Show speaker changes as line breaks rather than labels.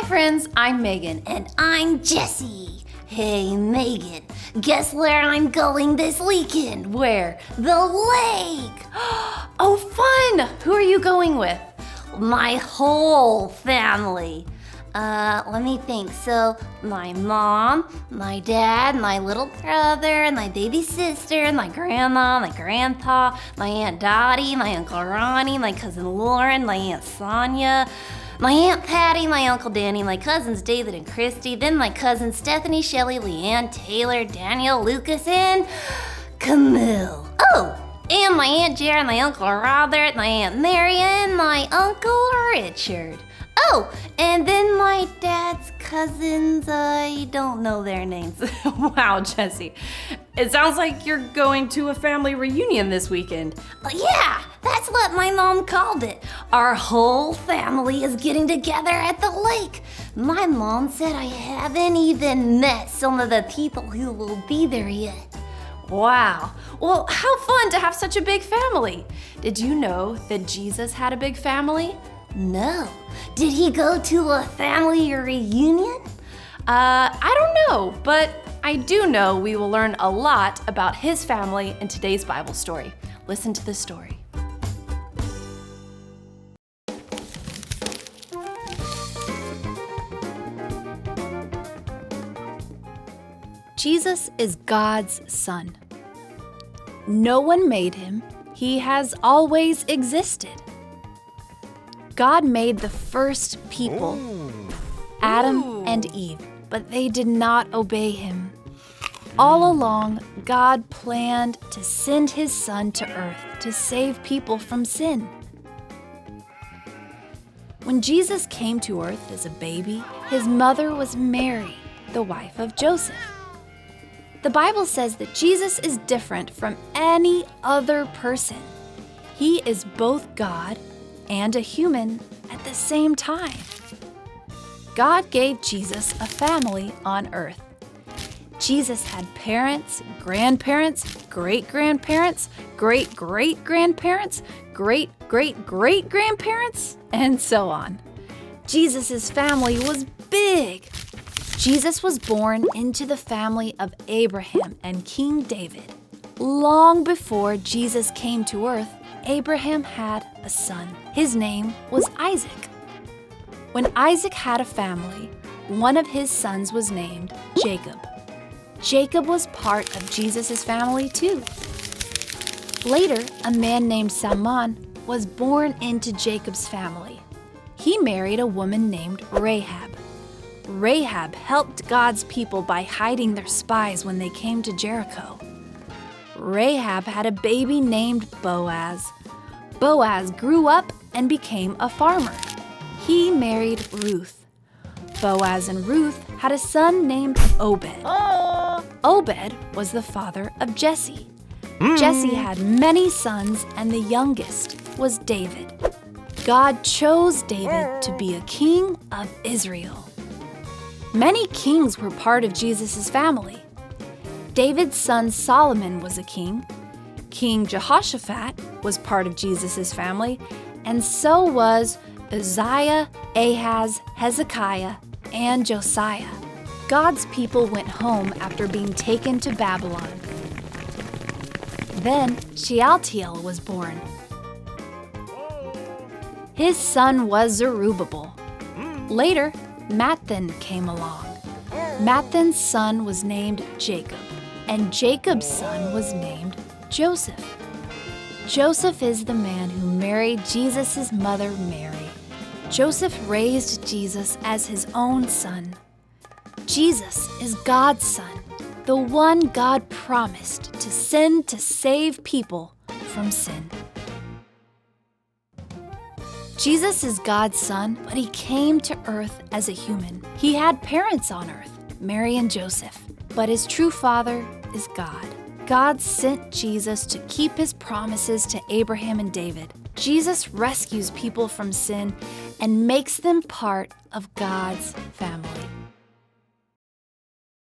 friends, I'm Megan.
And I'm Jessie. Hey, Megan, guess where I'm going this weekend?
Where?
The lake!
Oh, fun! Who are you going with?
My whole family. Let me think. So, my mom, my dad, my little brother, my baby sister, my grandma, my grandpa, my Aunt Dottie, my Uncle Ronnie, my cousin Lauren, my Aunt Sonia, my Aunt Patty, my Uncle Danny, my cousins David and Christy, then my cousins Stephanie, Shelley, Leanne, Taylor, Daniel, Lucas, and Camille. Oh, and my Aunt Jared, my Uncle Robert, my Aunt Mary, and my Uncle Richard. Oh, and then my dad's cousins, I don't know their names.
Wow, Jessie. It sounds like you're going to a family reunion this weekend.
Yeah, that's what my mom called it. Our whole family is getting together at the lake. My mom said I haven't even met some of the people who will be there yet.
Wow. Well, how fun to have such a big family. Did you know that Jesus had a big family?
No. Did he go to a family reunion?
I don't know, but I do know we will learn a lot about his family in today's Bible story. Listen to the story. Jesus is God's son. No one made him. He has always existed. God made the first people, Adam and Eve, but they did not obey him. All along, God planned to send his son to earth to save people from sin. When Jesus came to earth as a baby, his mother was Mary, the wife of Joseph. The Bible says that Jesus is different from any other person. He is both God and a human at the same time. God gave Jesus a family on earth. Jesus had parents, grandparents, great-grandparents, great-great-grandparents, great-great-great-grandparents, and so on. Jesus' family was big. Jesus was born into the family of Abraham and King David. Long before Jesus came to earth, Abraham had a son. His name was Isaac. When Isaac had a family, one of his sons was named Jacob. Jacob was part of Jesus' family too. Later, a man named Salmon was born into Jacob's family. He married a woman named Rahab. Rahab helped God's people by hiding their spies when they came to Jericho. Rahab had a baby named Boaz. Boaz grew up and became a farmer. He married Ruth. Boaz and Ruth had a son named Obed. Obed was the father of Jesse. Jesse had many sons, and the youngest was David. God chose David to be a king of Israel. Many kings were part of Jesus' family. David's son Solomon was a king. King Jehoshaphat was part of Jesus' family, and so was Uzziah, Ahaz, Hezekiah, and Josiah. God's people went home after being taken to Babylon. Then Shealtiel was born. His son was Zerubbabel. Later, Matthan came along. Matthan's son was named Jacob, and Jacob's son was named Joseph. Joseph is the man who married Jesus' mother, Mary. Joseph raised Jesus as his own son. Jesus is God's son, the one God promised to send to save people from sin. Jesus is God's son, but he came to earth as a human. He had parents on earth, Mary and Joseph, but his true father is God. God sent Jesus to keep his promises to Abraham and David. Jesus rescues people from sin and makes them part of God's family.